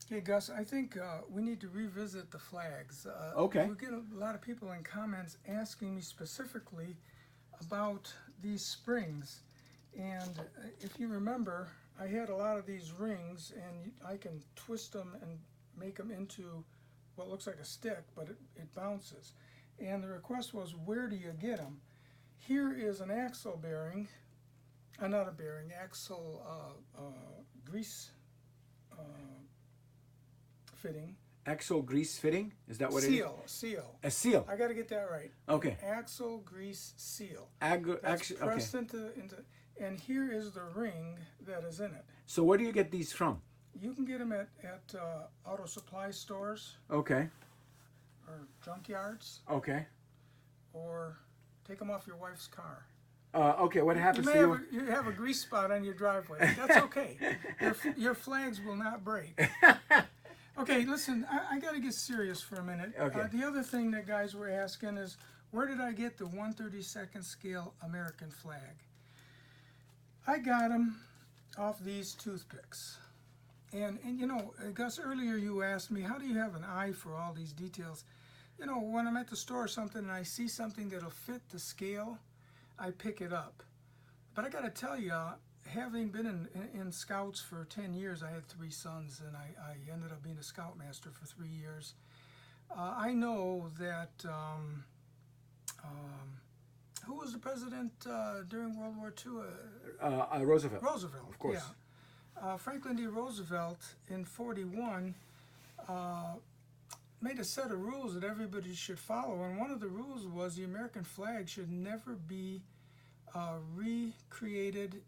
Hey Gus, I think we need to revisit the flags. Okay. We get a lot of people in comments asking me specifically about these springs. And if you remember, I had a lot of these rings, and I can twist them and make them into what looks like a stick, but it bounces. And the request was, where do you get them? Here is an axle bearing, not a bearing, axle grease uh, fitting. Axle grease fitting? Is that what it is? Seal. A seal. I got to get that right. Okay. Axle grease seal. That's That's pressed okay. into, and here is the ring that is in it. So where do you get these from? You can get them at auto supply stores Okay. or junkyards, Okay. or take them off your wife's car. Okay. What You happens may to have you? you have a grease spot on your driveway. That's okay. Your flags will not break. Okay, listen, I got to get serious for a minute. Okay. The other thing that guys were asking is, where did I get the 1/32 scale American flag? I got them off these toothpicks. And you know, Gus, earlier you asked me, how do you have an eye for all these details? You know, when I'm at the store or something and I see something that'll fit the scale, I pick it up. But I got to tell you, having been in scouts for 10 years, I had three sons, and I ended up being a scoutmaster for 3 years. I know that who was the president during World War II? Roosevelt. Roosevelt, Of course. yeah. Franklin D. Roosevelt in 41 made a set of rules that everybody should follow, and one of the rules was the American flag should never be recreated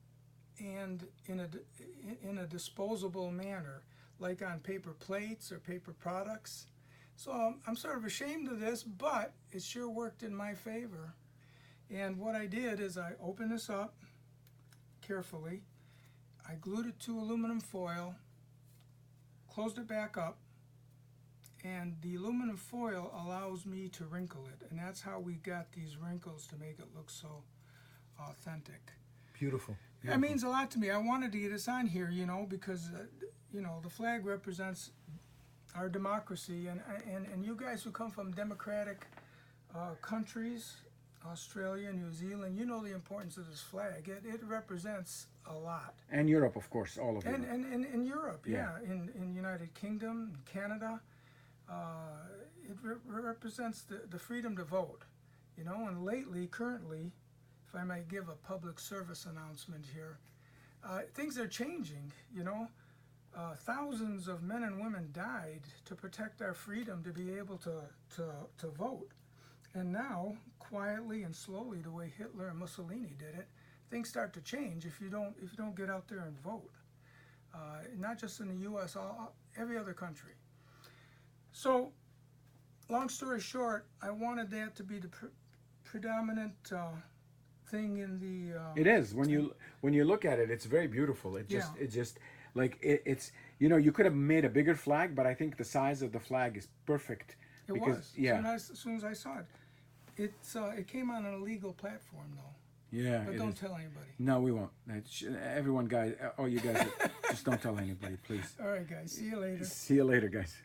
and in a disposable manner, like on paper plates or paper products. So I'm sort of ashamed of this, but it sure worked in my favor. And what I did is I opened this up carefully, I glued it to aluminum foil, closed it back up, and the aluminum foil allows me to wrinkle it, and that's how we got these wrinkles to make it look so authentic. Beautiful. That means a lot to me. I wanted to get this on here, you know, because you know, the flag represents our democracy, and you guys who come from democratic countries, Australia, New Zealand, you know the importance of this flag. It represents a lot. And Europe, of course, all of And Europe. and in Europe, Yeah. yeah, in United Kingdom, Canada, it represents the freedom to vote, you know. And lately, currently, if I might give a public service announcement here, things are changing, you know. Thousands of men and women died to protect our freedom to be able to vote. And now, quietly and slowly, the way Hitler and Mussolini did it, things start to change if you don't get out there and vote. Not just in the U.S., every other country. So, long story short, I wanted that to be the predominant thing in the. It is when you look at it, it's very beautiful. Yeah. It just like it's you know, you could have made a bigger flag, but I think the size of the flag is perfect. It Because was. yeah, As soon as I saw it, it came on an illegal platform though. yeah. But it don't is. tell anybody. No, we won't. Everyone, guys, all you guys, just don't tell anybody, please. All right, guys. See you later. See you later, guys.